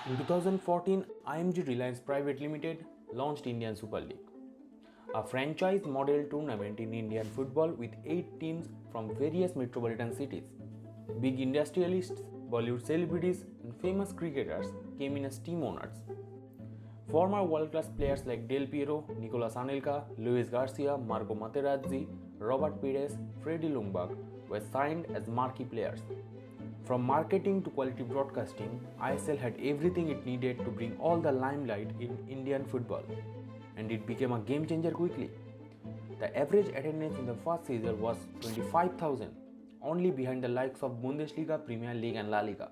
In 2014, IMG Reliance Private Limited launched Indian Super League, a franchise model tournament in Indian football with 8 teams from various metropolitan cities. Big industrialists, Bollywood celebrities, and famous cricketers came in as team owners. Former world-class players like Del Piero, Nicolas Anelka, Luis Garcia, Marco Materazzi, Robert Pires, Freddie Ljungberg were signed as marquee players. From marketing to quality broadcasting, ISL had everything it needed to bring all the limelight in Indian football, and it became a game changer quickly. The average attendance in the first season was 25,000, only behind the likes of Bundesliga, Premier League and La Liga.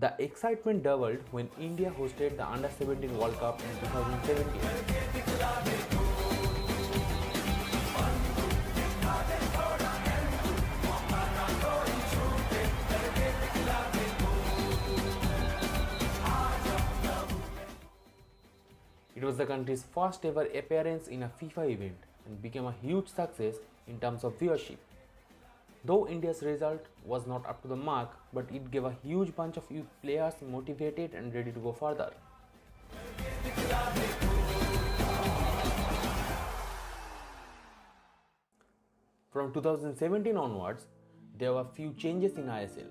The excitement doubled when India hosted the Under-17 World Cup in 2017. It was the country's first ever appearance in a FIFA event and became a huge success in terms of viewership. Though India's result was not up to the mark, but it gave a huge bunch of youth players motivated and ready to go further. From 2017 onwards, there were few changes in ISL.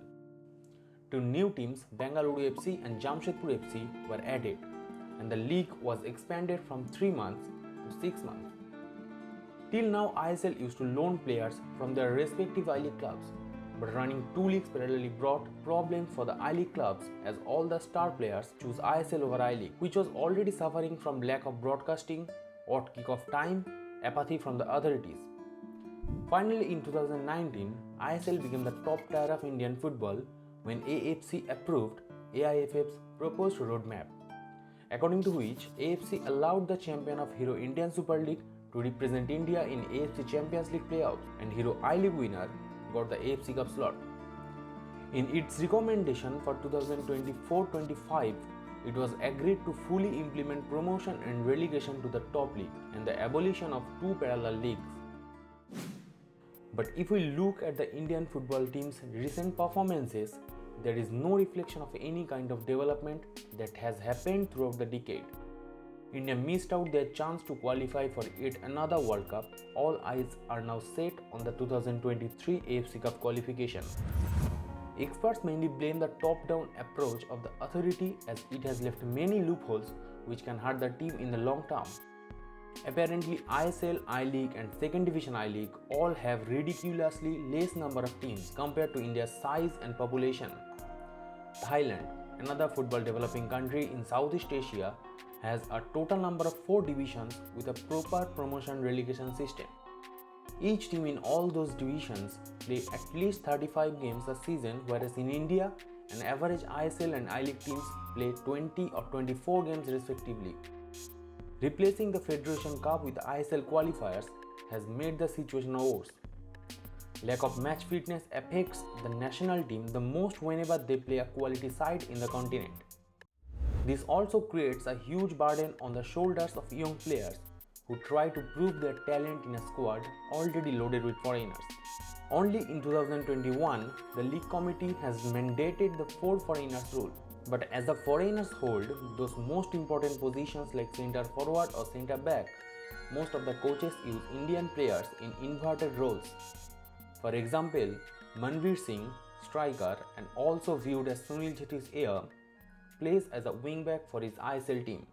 Two new teams, Bengaluru FC and Jamshedpur FC, were added, and the league was expanded from 3 months to 6 months. Till now, ISL used to loan players from their respective I-League clubs, but running 2 leagues parallelly brought problems for the I-League clubs as all the star players choose ISL over I-League, which was already suffering from lack of broadcasting, odd kick-off time, apathy from the authorities. Finally, in 2019, ISL became the top tier of Indian football when AFC approved AIFF's proposed roadmap, according to which AFC allowed the champion of Hero Indian Super League to represent India in AFC Champions League playoffs, and Hero I-League winner got the AFC Cup slot. In its recommendation for 2024-25, it was agreed to fully implement promotion and relegation to the top league and the abolition of 2 parallel leagues. But if we look at the Indian football team's recent performances, there is no reflection of any kind of development that has happened throughout the decade. India missed out their chance to qualify for yet another World Cup. All eyes are now set on the 2023 AFC Cup qualification. Experts mainly blame the top-down approach of the authority as it has left many loopholes which can hurt the team in the long term. Apparently, ISL, I-League and Second Division I-League all have ridiculously less number of teams compared to India's size and population. Thailand, another football developing country in Southeast Asia, has a total number of 4 divisions with a proper promotion relegation system. Each team in all those divisions play at least 35 games a season, whereas in India, an average ISL and I-League teams play 20 or 24 games respectively. Replacing the Federation Cup with ISL qualifiers has made the situation worse. Lack of match fitness affects the national team the most whenever they play a quality side in the continent. This also creates a huge burden on the shoulders of young players who try to prove their talent in a squad already loaded with foreigners. Only in 2021, the league committee has mandated the 4 foreigners rule. But as the foreigners hold those most important positions like centre forward or centre back, most of the coaches use Indian players in inverted roles. For example, Manveer Singh, striker and also viewed as Sunilchetri's heir, plays as a wing-back for his ISL team.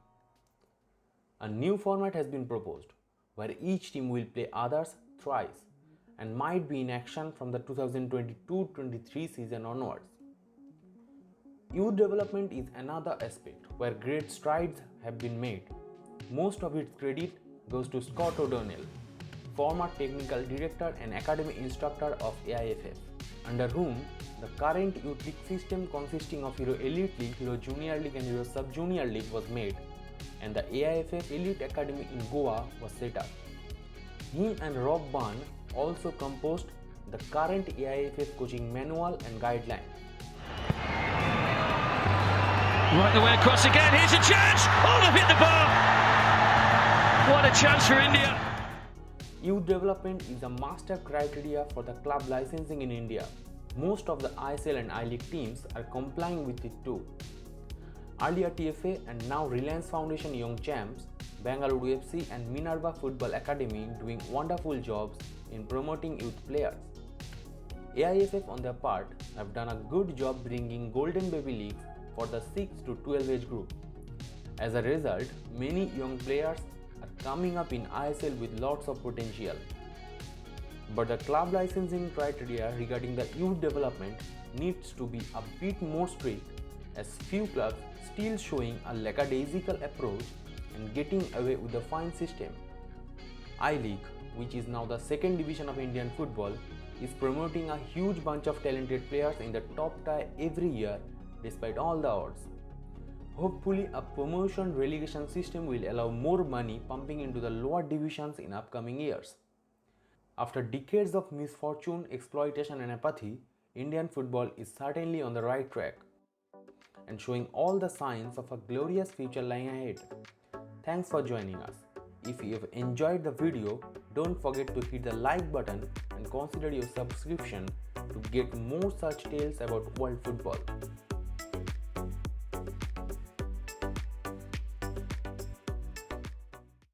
A new format has been proposed, where each team will play others thrice and might be in action from the 2022-23 season onwards. Youth development is another aspect where great strides have been made. Most of its credit goes to Scott O'Donnell, former technical director and academy instructor of AIFF, under whom the current youth league system consisting of Hero Elite League, Hero Junior League and Hero Sub Junior League was made, and the AIFF Elite Academy in Goa was set up. Him and Rob Byrne also composed the current AIFF coaching manual and guideline. Right the way across again, here's a chance! Oh, they've hit the bar! What a chance for India! Youth development is a master criteria for the club licensing in India. Most of the ISL and I-League teams are complying with it too. Earlier TFA and now Reliance Foundation Young Champs, Bengaluru FC and Minerva Football Academy doing wonderful jobs in promoting youth players. AIFF on their part have done a good job bringing Golden Baby Leagues for the 6 to 12 age group. As a result, many young players are coming up in ISL with lots of potential. But the club licensing criteria regarding the youth development needs to be a bit more strict, as few clubs still showing a lackadaisical approach and getting away with the fine system. I-League, which is now the second division of Indian football, is promoting a huge bunch of talented players in the top tier every year despite all the odds. Hopefully a promotion relegation system will allow more money pumping into the lower divisions in upcoming years. After decades of misfortune, exploitation and apathy, Indian football is certainly on the right track and showing all the signs of a glorious future lying ahead. Thanks for joining us. If you have enjoyed the video, don't forget to hit the like button and consider your subscription to get more such tales about world football.